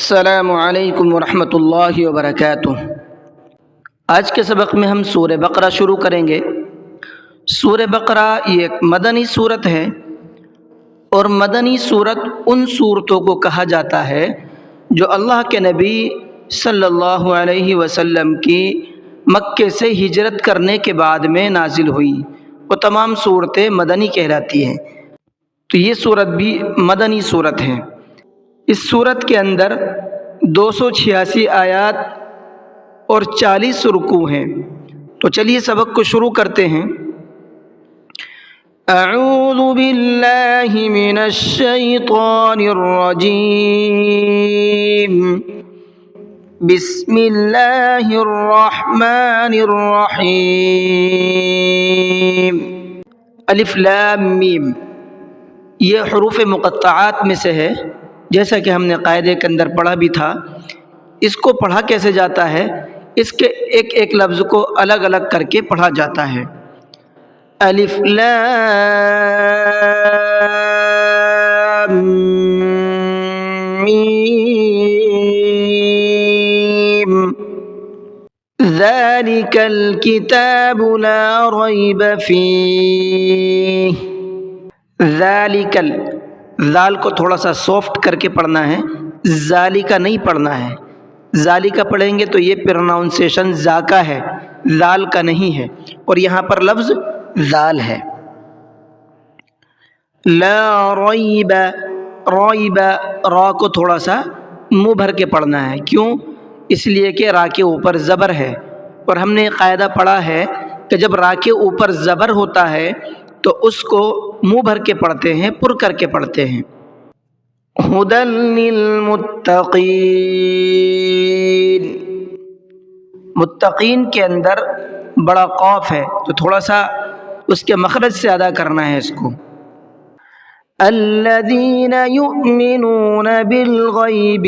السلام علیکم ورحمۃ اللہ وبرکاتہ۔ آج کے سبق میں ہم سورہ بقرہ شروع کریں گے۔ سورہ بقرہ یہ ایک مدنی صورت ہے، اور مدنی صورت ان صورتوں کو کہا جاتا ہے جو اللہ کے نبی صلی اللہ علیہ وسلم کی مکے سے ہجرت کرنے کے بعد میں نازل ہوئی۔ وہ تمام صورتیں مدنی کہلاتی ہیں، تو یہ صورت بھی مدنی صورت ہے۔ اس صورت کے اندر 286 آیات اور 40 رکوع ہیں۔ تو چلیے سبق کو شروع کرتے ہیں۔ اعوذ باللہ من الشیطان الرجیم، بسم اللہ الرحمن الرحیم۔ الف لام میم، یہ حروف مقطعات میں سے ہے، جیسا کہ ہم نے قاعدے کے اندر پڑھا بھی تھا۔ اس کو پڑھا کیسے جاتا ہے؟ اس کے ایک ایک لفظ کو الگ الگ کر کے پڑھا جاتا ہے۔ الف لام میم، ذالک الکتاب لا ریب فیہ۔ ذالک، ذال کو تھوڑا سا سافٹ کر کے پڑھنا ہے، ذالکا نہیں پڑھنا ہے۔ ذالکا پڑھیں گے تو یہ پروناؤنسیشن ذا کا ہے، ذال کا نہیں ہے، اور یہاں پر لفظ ذال ہے۔ لا ریب، ریب، را کو تھوڑا سا منہ بھر کے پڑھنا ہے۔ کیوں؟ اس لیے کہ را کے اوپر زبر ہے، اور ہم نے قاعدہ پڑھا ہے کہ جب را کے اوپر زبر ہوتا ہے تو اس کو منہ بھر کے پڑھتے ہیں، پر کر کے پڑھتے ہیں۔ ھدی للمتقین، متقین کے اندر بڑا قاف ہے، تو تھوڑا سا اس کے مخرج سے ادا کرنا ہے اس کو۔ الذین یؤمنون بالغیب،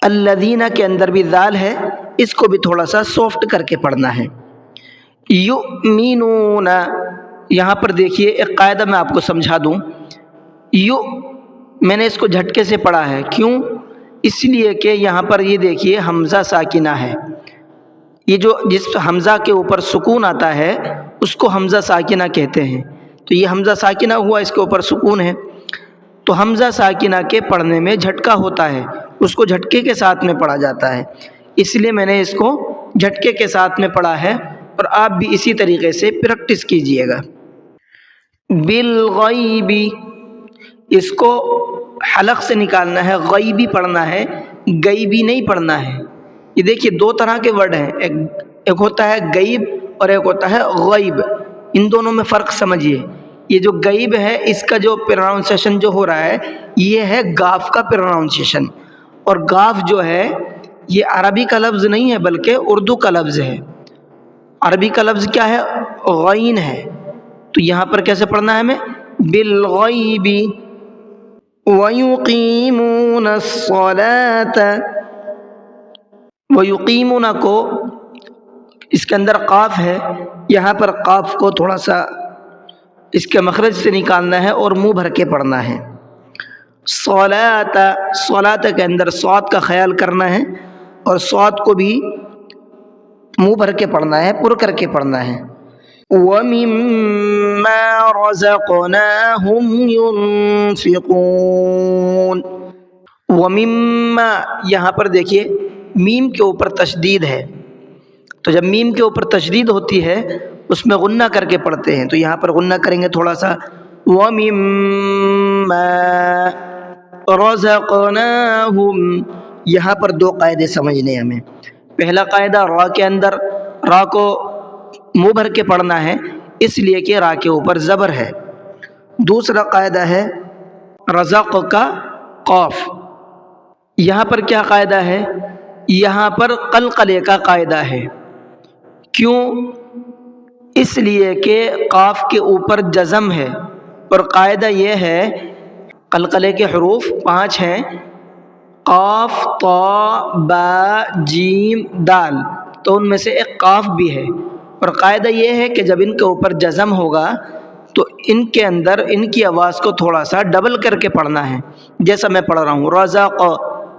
الذین کے اندر بھی ذال ہے، اس کو بھی تھوڑا سا سافٹ کر کے پڑھنا ہے۔ یؤمنون، یہاں پر دیکھیے ایک قاعدہ میں آپ کو سمجھا دوں۔ میں نے اس کو جھٹکے سے پڑھا ہے، کیوں؟ اس لیے کہ یہاں پر یہ دیکھیے حمزہ ساکنہ ہے، یہ جو جس حمزہ کے اوپر سکون آتا ہے اس کو حمزہ ساکنہ کہتے ہیں۔ تو یہ حمزہ ساکنہ ہوا، اس کے اوپر سکون ہے، تو حمزہ ساکنہ کے پڑھنے میں جھٹکا ہوتا ہے، اس کو جھٹکے کے ساتھ میں پڑھا جاتا ہے، اس لیے میں نے اس کو جھٹکے کے ساتھ میں پڑھا ہے، اور آپ بھی اسی طریقے سے پریکٹس کیجئے گا۔ بالغیب، اس کو حلق سے نکالنا ہے، غیبی پڑھنا ہے، غیبی نہیں پڑھنا ہے۔ یہ دیکھیے دو طرح کے ورڈ ہیں، ایک ہوتا ہے غیب اور ایک ہوتا ہے غیب، ان دونوں میں فرق سمجھیے۔ یہ جو غیب ہے اس کا جو پروناؤنسیشن جو ہو رہا ہے یہ ہے گاف کا پروناؤنسیشن، اور گاف جو ہے یہ عربی کا لفظ نہیں ہے بلکہ اردو کا لفظ ہے۔ عربی کا لفظ کیا ہے؟ غین ہے، تو یہاں پر کیسے پڑھنا ہے ہمیں؟ بالغیب وَيُقِيمُونَ الصَّلَاةَ، وَيُقِيمُونَ کو اس کے اندر قاف ہے، یہاں پر قاف کو تھوڑا سا اس کے مخرج سے نکالنا ہے اور منہ بھر کے پڑھنا ہے۔ صلاۃ، صلاۃ کے اندر صاد کا خیال کرنا ہے، اور صاد کو بھی منہ بھر کے پڑھنا ہے، پر کر کے پڑھنا ہے۔ وَمِمَّا رَزَقْنَاهُمْ يُنْفِقُونَ، وَمِمَّا، یہاں پر دیکھیے میم کے اوپر تشدید ہے، تو جب میم کے اوپر تشدید ہوتی ہے اس میں غنہ کر کے پڑھتے ہیں، تو یہاں پر غنہ کریں گے تھوڑا سا۔ وَمِمَّا رَزَقْنَاهُمْ، یہاں پر دو قاعدے سمجھنے ہمیں۔ پہلا قاعدہ، را کے اندر را کو منہ بھر کے پڑھنا ہے، اس لیے کہ را کے اوپر زبر ہے۔ دوسرا قاعدہ ہے رزق کا قاف، یہاں پر کیا قاعدہ ہے؟ یہاں پر قلقلے کا قاعدہ ہے۔ کیوں؟ اس لیے کہ قاف کے اوپر جزم ہے، اور قاعدہ یہ ہے قلقلے کے حروف 5 ہیں، قاف، طا، با، جیم، دال، تو ان میں سے ایک قاف بھی ہے، اور قاعدہ یہ ہے کہ جب ان کے اوپر جزم ہوگا تو ان کے اندر ان کی آواز کو تھوڑا سا ڈبل کر کے پڑھنا ہے، جیسا میں پڑھ رہا ہوں، رزق،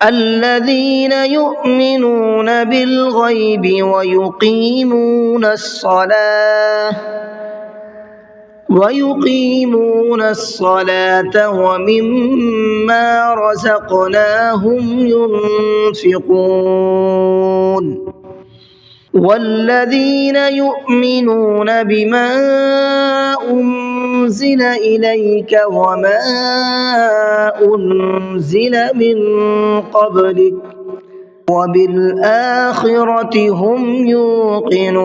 الذين يؤمنون بالغيب ويقيمون الصلاة ومما رزقناهم ينفقون والذين يؤمنون بما أنزل إليك وما أنزل من قبلك وبالآخرة هم يوقنون